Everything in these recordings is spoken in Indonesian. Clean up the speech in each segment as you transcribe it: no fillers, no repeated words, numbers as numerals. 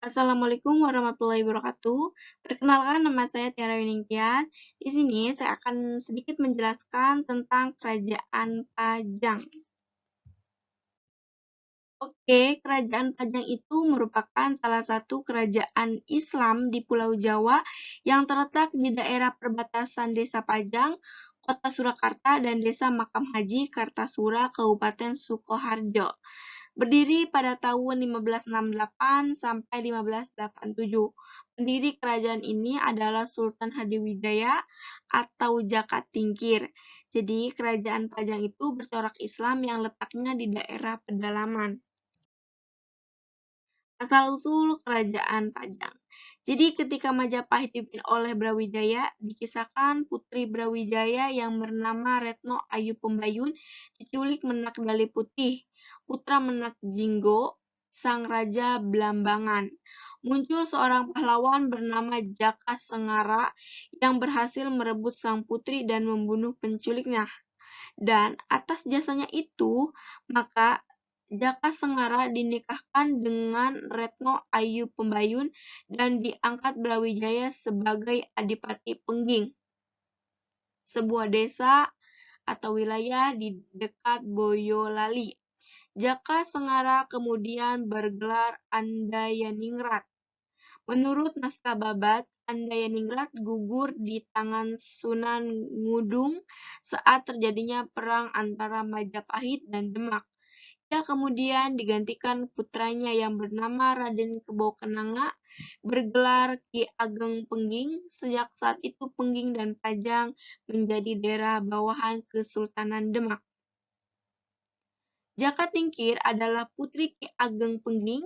Assalamualaikum warahmatullahi wabarakatuh. Perkenalkan, nama saya Tiara Winingtyas. Di sini saya akan sedikit menjelaskan tentang Kerajaan Pajang. Oke, Kerajaan Pajang itu merupakan salah satu kerajaan Islam di Pulau Jawa yang terletak di daerah perbatasan Desa Pajang, Kota Surakarta, dan Desa Makam Haji, Kartasura, Kabupaten Sukoharjo. Berdiri pada tahun 1568 sampai 1587. Pendiri kerajaan ini adalah Sultan Hadiwijaya atau Jaka Tingkir. Jadi, kerajaan Pajang itu bercorak Islam yang letaknya di daerah pedalaman. Asal-usul Kerajaan Pajang. Jadi ketika Majapahit dipimpin oleh Brawijaya, dikisahkan putri Brawijaya yang bernama Retno Ayu Pembayun diculik Menak Dali Putih, putra Menak Jinggo, sang raja Blambangan. Muncul seorang pahlawan bernama Jaka Sengara yang berhasil merebut sang putri dan membunuh penculiknya. Dan atas jasanya itu, maka Jaka Sengara dinikahkan dengan Retno Ayu Pembayun dan diangkat Brawijaya sebagai Adipati Pengging, sebuah desa atau wilayah di dekat Boyolali. Jaka Sengara kemudian bergelar Andayaningrat. Menurut naskah Babat, Andayaningrat gugur di tangan Sunan Ngudung saat terjadinya perang antara Majapahit dan Demak. Ia kemudian digantikan putranya yang bernama Raden Kebo Kenanga bergelar Ki Ageng Pengging. Sejak saat itu Pengging dan Pajang menjadi daerah bawahan Kesultanan Demak. Jaka Tingkir adalah putri Ki Ageng Pengging,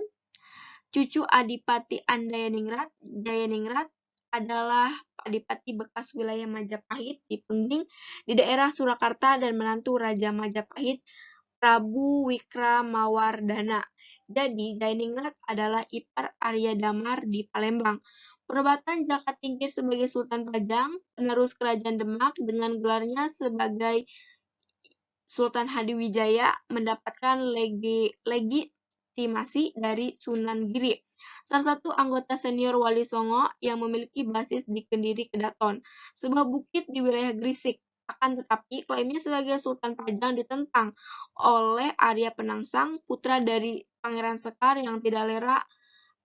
cucu Adipati Andayaningrat. Jayaningrat adalah adipati bekas wilayah Majapahit di Pengging di daerah Surakarta dan menantu Raja Majapahit Prabu Wikramawardhana. Jadi, Jayaningrat adalah ipar Arya Damar di Palembang. Penobatan Jaka Tingkir sebagai Sultan Pajang, penerus Kerajaan Demak dengan gelarnya sebagai Sultan Hadiwijaya mendapatkan legitimasi dari Sunan Giri, salah satu anggota senior Wali Songo yang memiliki basis di Kendiri Kedaton, sebuah bukit di wilayah Gresik. Akan tetapi, klaimnya sebagai Sultan Pajang ditentang oleh Arya Penangsang, putra dari Pangeran Sekar yang tidak rela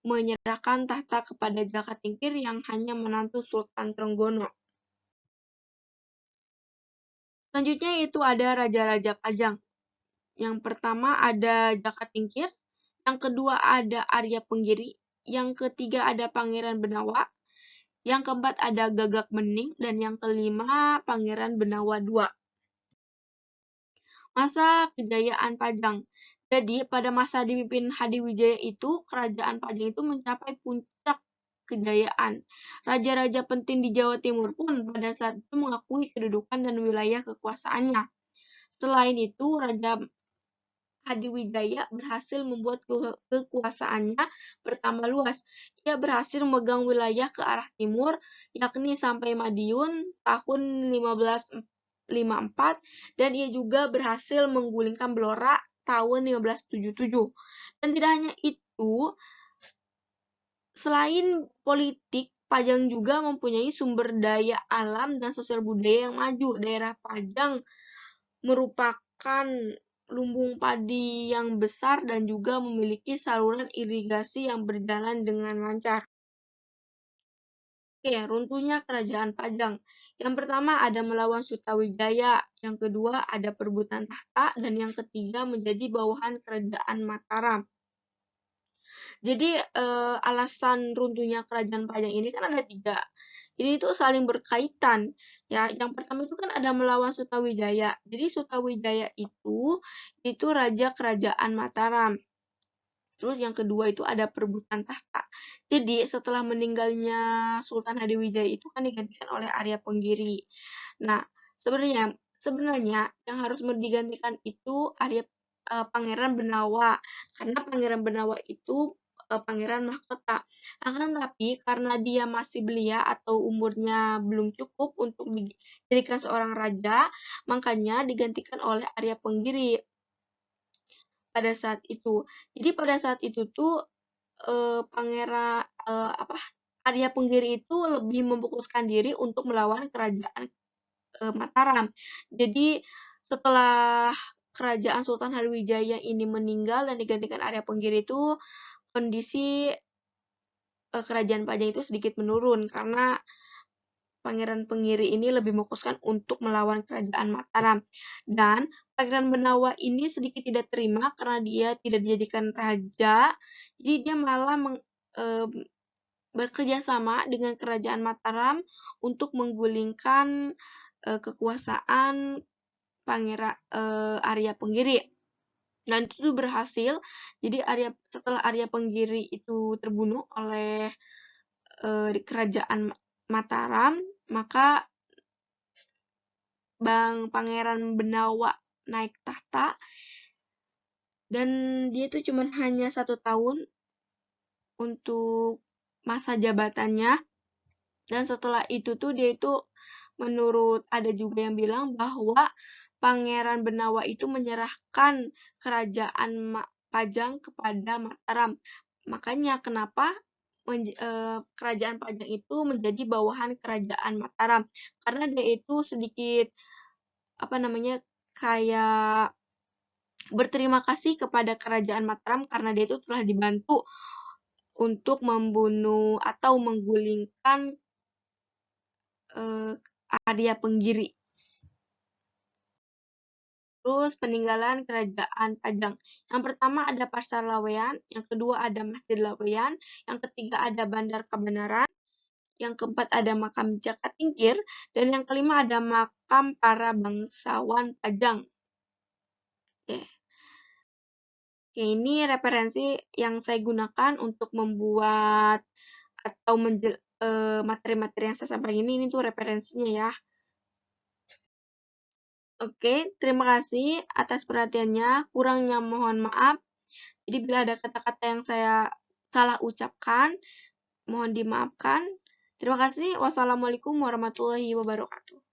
menyerahkan tahta kepada Jaka Tingkir yang hanya menantu Sultan Trenggono. Selanjutnya yaitu ada Raja-Raja Pajang. Yang pertama ada Jaka Tingkir, yang kedua ada Arya Penggiri, yang ketiga ada Pangeran Benawa, yang keempat ada Gagak Bening, dan yang kelima Pangeran Benawa II. Masa kejayaan Pajang. Jadi pada masa dipimpin Hadiwijaya itu, kerajaan Pajang itu mencapai puncak kejayaan. Raja-raja penting di Jawa Timur pun pada saat itu mengakui kedudukan dan wilayah kekuasaannya. Selain itu, Raja Hadiwijaya berhasil membuat kekuasaannya bertambah luas. Ia berhasil memegang wilayah ke arah timur, yakni sampai Madiun tahun 1554, dan ia juga berhasil menggulingkan Blora tahun 1577. Dan tidak hanya itu, selain politik, Pajang juga mempunyai sumber daya alam dan sosial budaya yang maju. Daerah Pajang merupakan lumbung padi yang besar dan juga memiliki saluran irigasi yang berjalan dengan lancar. Oke, runtuhnya Kerajaan Pajang. Yang pertama ada melawan Sutawijaya, yang kedua ada perebutan tahta, dan yang ketiga menjadi bawahan Kerajaan Mataram. Jadi alasan runtuhnya Kerajaan Pajang ini kan ada 3. Ini itu saling berkaitan. Ya, yang pertama itu kan ada melawan Sutawijaya. Jadi Sutawijaya itu raja Kerajaan Mataram. Terus yang kedua itu ada perebutan tahta. Jadi setelah meninggalnya Sultan Hadiwijaya itu kan digantikan oleh Arya Penggiri. Nah, sebenarnya yang harus digantikan itu Pangeran Benawa, karena Pangeran Benawa itu pangeran mahkota. Akan tetapi karena dia masih belia atau umurnya belum cukup untuk dijadikan seorang raja, makanya digantikan oleh Arya Penggiri pada saat itu. Jadi pada saat itu tuh Pangeran Arya Penggiri itu lebih memfokuskan diri untuk melawan kerajaan Mataram. Jadi setelah kerajaan Sultan Hariwijaya ini meninggal dan digantikan Arya Penggiri itu kondisi kerajaan Pajang itu sedikit menurun karena Pangeran Penggiri ini lebih memfokuskan untuk melawan kerajaan Mataram. Dan Pangeran Benawa ini sedikit tidak terima karena dia tidak dijadikan raja. Jadi dia malah bekerja sama dengan kerajaan Mataram untuk menggulingkan kekuasaan Pangeran Arya Penggiri. Dan itu berhasil. Jadi setelah Arya Penggiri itu terbunuh oleh kerajaan Mataram, maka Pangeran Benawa naik tahta dan dia itu cuma hanya 1 tahun untuk masa jabatannya. Dan setelah itu tuh dia itu menurut ada juga yang bilang bahwa Pangeran Benawa itu menyerahkan kerajaan Pajang kepada Mataram. Makanya kenapa kerajaan Pajang itu menjadi bawahan kerajaan Mataram. Karena dia itu sedikit kayak berterima kasih kepada kerajaan Mataram karena dia itu telah dibantu untuk membunuh atau menggulingkan Arya Penggiri. Terus peninggalan kerajaan Pajang. Yang pertama ada Pasar Laweyan, yang kedua ada Masjid Laweyan, yang ketiga ada Bandar Kebenaran, yang keempat ada makam Jaka Tingkir, dan yang kelima ada makam para bangsawan Pajang. Oke. Oke, ini referensi yang saya gunakan untuk membuat atau materi-materi yang saya sampaikan ini tuh referensinya ya. Oke, terima kasih atas perhatiannya. Kurangnya mohon maaf. Jadi bila ada kata-kata yang saya salah ucapkan, mohon dimaafkan. Terima kasih. Wassalamualaikum warahmatullahi wabarakatuh.